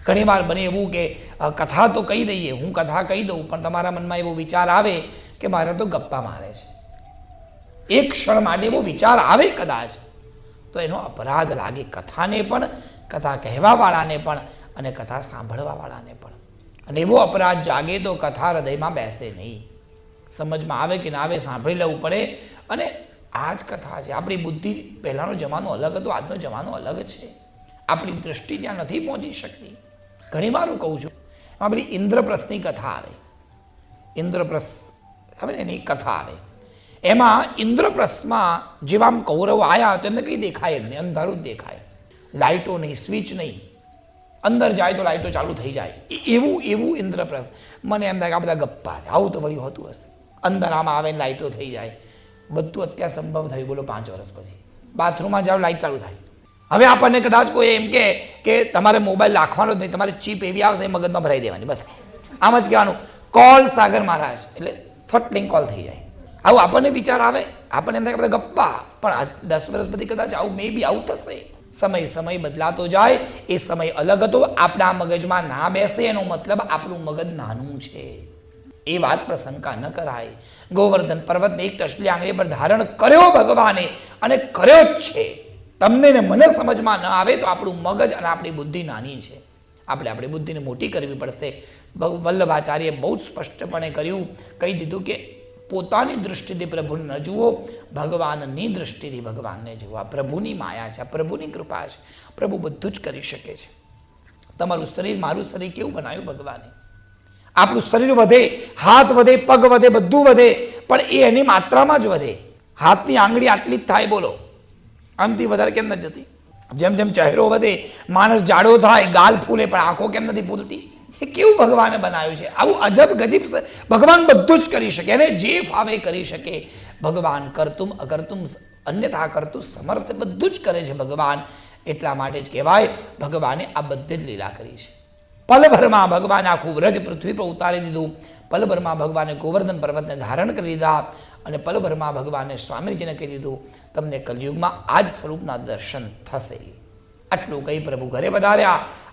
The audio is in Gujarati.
ઘણી વાર બને એવું કે કથા તો કહી દઈએ, હું કથા કહી દઉં, પણ તમારા મનમાં એવો વિચાર આવે કે મારે તો ગપ્પા મારે છે. એક ક્ષણ માટે એવો વિચાર આવે કદાચ તો એનો અપરાધ લાગે કથાને પણ, કથા કહેવાવાળાને પણ અને કથા સાંભળવાવાળાને પણ. અને એવો અપરાધ જાગે તો કથા હૃદયમાં બેસે નહીં. સમજમાં આવે કે ના આવે સાંભળી લેવું પડે. અને આ જ કથા છે. આપણી બુદ્ધિ, પહેલાંનો જમાનો અલગ હતો, આજનો જમાનો અલગ છે. આપણી દૃષ્ટિ ત્યાં નથી પહોંચી શકતી. ઘણી વાર હું કહું છું, આપણી ઇન્દ્રપ્રસ્થની કથા આવે, ઇન્દ્રપ્રસ્થ હવે એની કથા આવે, એમાં ઇન્દ્રપ્રસ્થમાં જેવા આમ કૌરવો આવ્યા તો એમને કંઈ દેખાય જ નહીં, અંધારું જ દેખાય, લાઇટો નહીં, સ્વિચ નહીં, અંદર જાય તો લાઇટો ચાલુ થઈ જાય, એવું ઇન્દ્રપ્રસ્થ. મને એમ થાય કે આ બધા ગપ્પા છે, આવું તો વળી હોતું હશે. અંદર આમાં આવે ને લાઇટો થઈ જાય. બધું અત્યારે સંભવ થયું, બોલો 5 વર્ષ પછી. બાથરૂમમાં જાઓ લાઇટ ચાલુ થાય. હવે આપણને કદાચ કોઈ એમ કે તમારે મોબાઈલ રાખવાનો જ નહીં, તમારે ચીપ એવી આવશે એ મગજમાં ભરાઈ દેવાની, બસ આમ જ કહેવાનું કોલ સાગર મહારાજ, એટલે ફટલિંગ કોલ થઈ જાય. આવું આપણને વિચાર આવે, આપણને એમ થાય કે બધા ગપ્પા, પણ 10 વર્ષ પછી કદાચ આવું મે બી આવું થશે. સમય બદલાતો જાય, એ સમય અલગ હતો, આપણા મગજમાં ના બેસે એનો મતલબ આપણું મગજ નાનું છે, એ વાત પર શંકા ન કરાય. ગોવર્ધન પર્વતને એક ટચલી આંગળી પર ધારણ કર્યો ભગવાને, અને કર્યો જ છે. તમને ને મને સમજમાં ન આવે તો આપણું મગજ અને આપણી બુદ્ધિ નાની છે, આપણે આપણી બુદ્ધિને મોટી કરવી પડશે. વલ્લભાચાર્યે બહુ જ સ્પષ્ટપણે કહી દીધું કે પોતાની દૃષ્ટિથી પ્રભુને ન જુઓ, ભગવાનની દૃષ્ટિથી ભગવાનને જુઓ. આ પ્રભુની માયા છે, આ પ્રભુની કૃપા છે. પ્રભુ બધું જ કરી શકે છે. તમારું શરીર, મારું શરીર કેવું બનાવ્યું ભગવાને? આપણું શરીર વધે, હાથ વધે, પગ વધે, બધું વધે, પણ એ એની માત્રામાં જ વધે. હાથની આંગળી આટલી જ થાય, બોલો, આમથી વધારે કેમ નથી જતી? જેમ જેમ ચહેરો વધે, માણસ જાડો થાય, ગાલ ફૂલે, પણ આંખો કેમ નથી ફૂલતી? એ કેવું ભગવાને બનાવ્યું છે? આવું અજબ ગજબ ભગવાન બધું જ કરી શકે, અને જે ફાવે કરી શકે. ભગવાન કરતુમ અકર્તુમ અન્યથા કરતું સમર્થ, બધું જ કરે છે ભગવાન. એટલા માટે જ કહેવાય ભગવાને આ બધી જ લીલા કરી છે. પલભરમાં ભગવાને આખું વ્રજ પૃથ્વી પર ઉતારી દીધું. પલભરમાં ભગવાને ગોવર્ધન પર્વતને ધારણ કરી લીધા, અને પલભરમાં ભગવાને સ્વામીજીને કહી દીધું તમને કલયુગમાં આ જ સ્વરૂપના દર્શન થશે. આટલું કહી પ્રભુ ઘરે વધાર્યા.